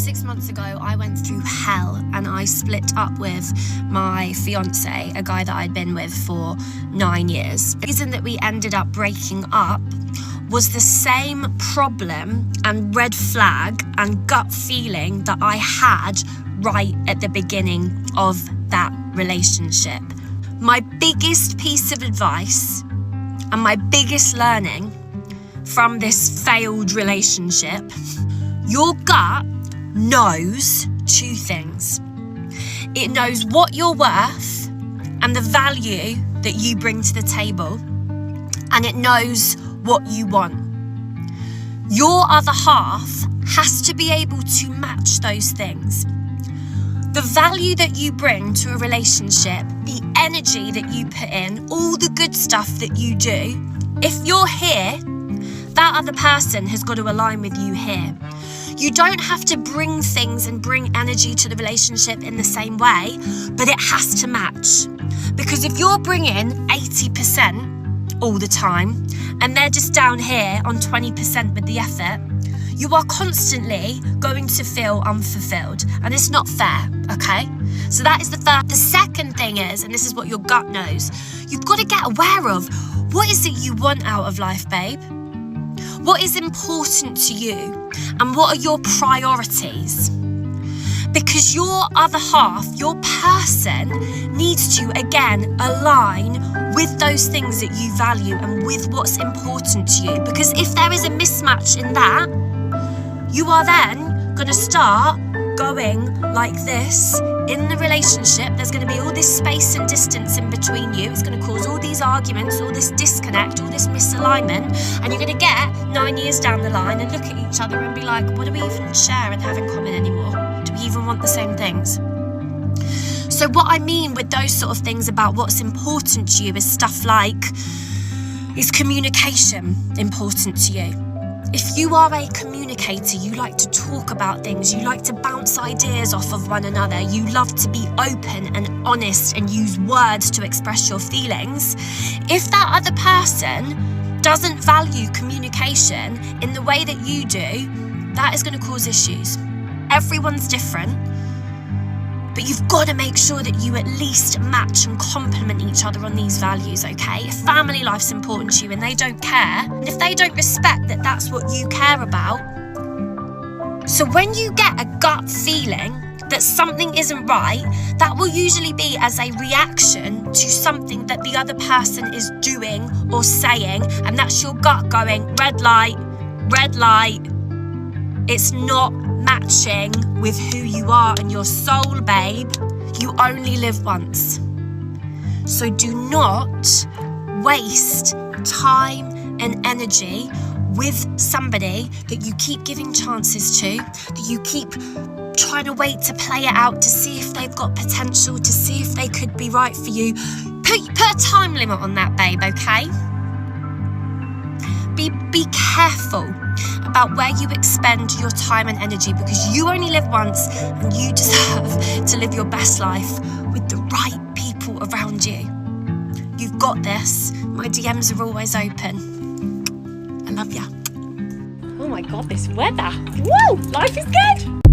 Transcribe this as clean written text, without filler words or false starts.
6 months ago, I went through hell and I split up with my fiance, a guy that I'd been with for 9 years. The reason that we ended up breaking up was the same problem and red flag and gut feeling that I had right at the beginning of that relationship. My biggest piece of advice and my biggest learning from this failed relationship, your gut knows two things. It knows what you're worth and the value that you bring to the table, and it knows what you want. Your other half has to be able to match those things. The value that you bring to a relationship, the energy that you put in, all the good stuff that you do, if you're here, that other person has got to align with you here. You don't have to bring things and bring energy to the relationship in the same way, but it has to match. Because if you're bringing 80% all the time and they're just down here on 20% with the effort, you are constantly going to feel unfulfilled, and it's not fair, okay? So that is the first. The second thing is, and this is what your gut knows, you've got to get aware of, what is it you want out of life, babe? What is important to you? And what are your priorities? Because your other half, your person, needs to, again, align with those things that you value and with what's important to you. Because if there is a mismatch in that, you are then going to start going like this in the relationship. There's going to be all this space and distance in between you. It's going to cause all these arguments, all this disconnect, all this misalignment, and you're going to get 9 years down the line and look at each other and be like, what do we even share and have in common anymore? Do we even want the same things? So what I mean with those sort of things about what's important to you is stuff like, is communication important to you? If you are a communicator, you like to talk about things, you like to bounce ideas off of one another, you love to be open and honest and use words to express your feelings, if that other person doesn't value communication in the way that you do, that is going to cause issues. Everyone's different, but you've got to make sure that you at least match and complement each other on these values, okay? If family life's important to you and they don't care, and if they don't respect that that's what you care about, so when you get a gut feeling that something isn't right, that will usually be as a reaction to something that the other person is doing or saying, and that's your gut going, red light, it's not matching with who you are and your soul, babe. You only live once. So do not waste time and energy with somebody that you keep giving chances to, that you keep trying to wait to play it out, to see if they've got potential, to see if they could be right for you. Put a time limit on that, babe, okay? Be careful about where you expend your time and energy, because you only live once and you deserve to live your best life with the right people around you. You've got this. My DMs are always open. I love ya. Oh my God, this weather. Woo! Life is good.